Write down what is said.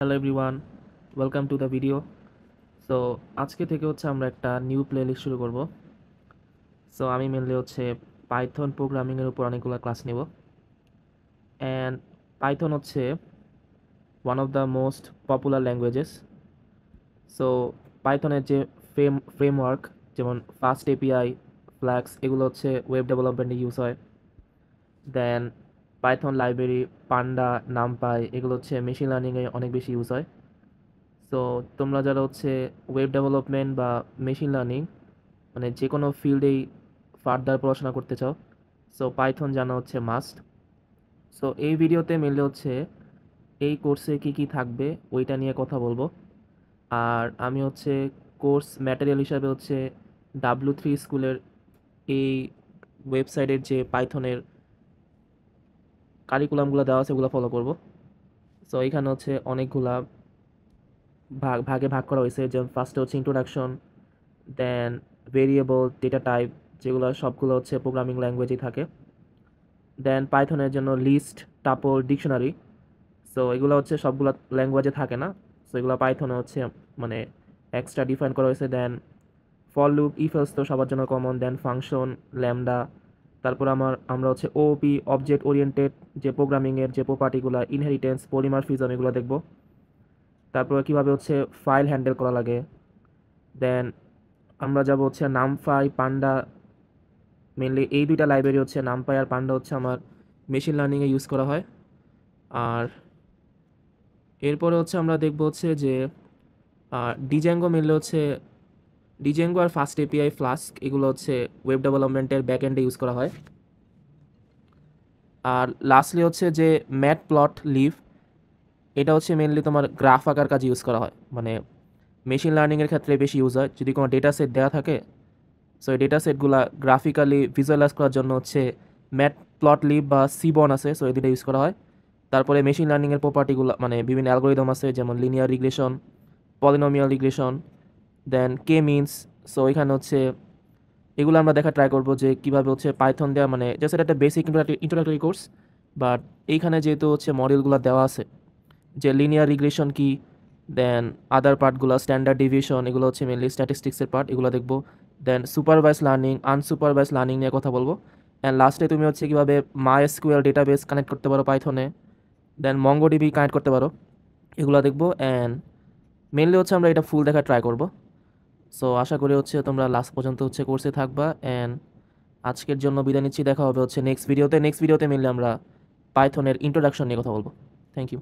Hello everyone, welcome to the video. So আজকে থেকে আমরা একটা নিউ প্লেলিস্ট শুরু করব। সো আমি মেনলি পাইথন প্রোগ্রামিংয়ের উপর অনেকগুলো ক্লাস নেব। And Python one of the most popular languages. So পাইথনের যে ফ্রেমওয়ার্ক, যেমন ফাস্ট এপিআই, ফ্ল্যাক্স, এগুলো ওয়েব ডেভেলপমেন্টে ইউজ হয়। Then Python library, panda, NumPy, এগুলো মেশিন লার্নিংয়ে অনেক বেশি ইউজ হয়। সো তোমরা যারা ওয়েব ডেভেলপমেন্ট বা মেশিন লার্নিং মানে যে কোনো ফিল্ডেই ফার্দার পড়াশোনা করতে চাও, সো পাইথন জানা মাস্ট। সো এই ভিডিওতে মেনলি এই কোর্সে কি কি থাকবে ওইটা নিয়ে কথা বলবো। আর আমি কোর্স ম্যাটেরিয়াল হিসাবে W3 স্কুলের এই ওয়েবসাইটের যে পাইথনের কারিকুলামগুলো দেওয়া আছে ওগুলো ফলো করব। সো এখানে অনেকগুলা ভাগে ভাগ করা হয়েছে, যেমন ফার্স্টে ইন্ট্রোডাকশন, দেন ভেরিয়েবল, ডেটা টাইপ, যেগুলো সবগুলো প্রোগ্রামিং ল্যাঙ্গুয়েজেই থাকে। দেন পাইথনের জন্য লিস্ট, টাপল, ডিকশনারি। সো এগুলো সবগুলো ল্যাঙ্গুয়েজে থাকে না, সো এগুলো পাইথনে মানে এক্সট্রা ডিফাইন করা হয়েছে। দেন ফর লুপ, ইফ এলস তো সবার জন্য কমন। দেন ফাংশন, ল্যামডা। তারপর আমরা ওওপি, অবজেক্ট ওরিয়েন্টেড যে প্রোগ্রামিংয়ের যে প্রপার্টিগুলো, ইনহেরিটেন্স, পলিমরফিজম, এগুলো দেখব। তারপরে কীভাবে ফাইল হ্যান্ডেল করা লাগে। দেন আমরা যাব নামপাই, পান্ডা। মেনলি এই দুইটা লাইব্রেরি নামপাই আর পান্ডা আমার মেশিন লার্নিংয়ে ইউজ করা হয়। আর এরপরে আমরা দেখব যে ডিজ্যাঙ্গো, মেনলি ডিজ্যাঙ্গো আর ফাস্ট এপিআই, ফ্লাস্ক, এগুলো ওয়েব ডেভেলপমেন্টের ব্যাক এন্ডে ইউজ করা হয়। আর লাস্টলি যে ম্যাট প্লট লিভ, এটা মেনলি তোমার গ্রাফ আঁকার কাজে ইউজ করা হয়, মানে মেশিন লার্নিংয়ের ক্ষেত্রে বেশি ইউজ হয়। যদি কোনো ডেটা সেট দেওয়া থাকে, সো এই ডেটা সেটগুলা গ্রাফিক্যালি ভিজুয়ালাইজ করার জন্য ম্যাট প্লট লিভ বা সিবন আছে, সো এই দুটো ইউজ করা হয়। তারপরে মেশিন লার্নিংয়ের প্রপার্টিগুলো, মানে বিভিন্ন অ্যালগোরিদম আছে, যেমন লিনিয়ার রিগ্রেশন, পলিনোমিয়াল রিগ্রেশন, দেন কে মিনস। সো এখানে এগুলো আমরা দেখা ট্রাই করবো যে কীভাবে পাইথন দেওয়া, মানে জাস্ট এটা একটা বেসিক ইন্ট্রোডাক্টরি কোর্স, বাট এইখানে যেহেতু মডেলগুলো দেওয়া আছে যে লিনিয়ার রিগ্রেশন কি, দেন আদার পার্টগুলো, স্ট্যান্ডার্ড ডিভিশন, এগুলো মেনলি স্ট্যাটিস্টিক্সের পার্ট, এগুলো দেখবো। দেন সুপারভাইজ লার্নিং, আনসুপারভাইজ লার্নিং নিয়ে কথা বলবো। অ্যান্ড লাস্টে তুমি কীভাবে MySQL ডেটাবেস কানেক্ট করতে পারো পাইথনে, দেন মঙ্গোডিবি কানেক্ট করতে পারো, এগুলো দেখবো। অ্যান্ড মেনলি আমরা এটা ফুল দেখা ট্রাই করবো। সো আশা করি তোমরা লাস্ট পর্যন্ত কোর্সে থাকবা। অ্যান্ড আজকের জন্য বিদায় নিচ্ছি, দেখা হবে নেক্সট ভিডিওতে। নেক্সট ভিডিওতে মেনলি আমরা পাইথনের ইন্ট্রোডাকশন নিয়ে কথা বলবো। Thank you.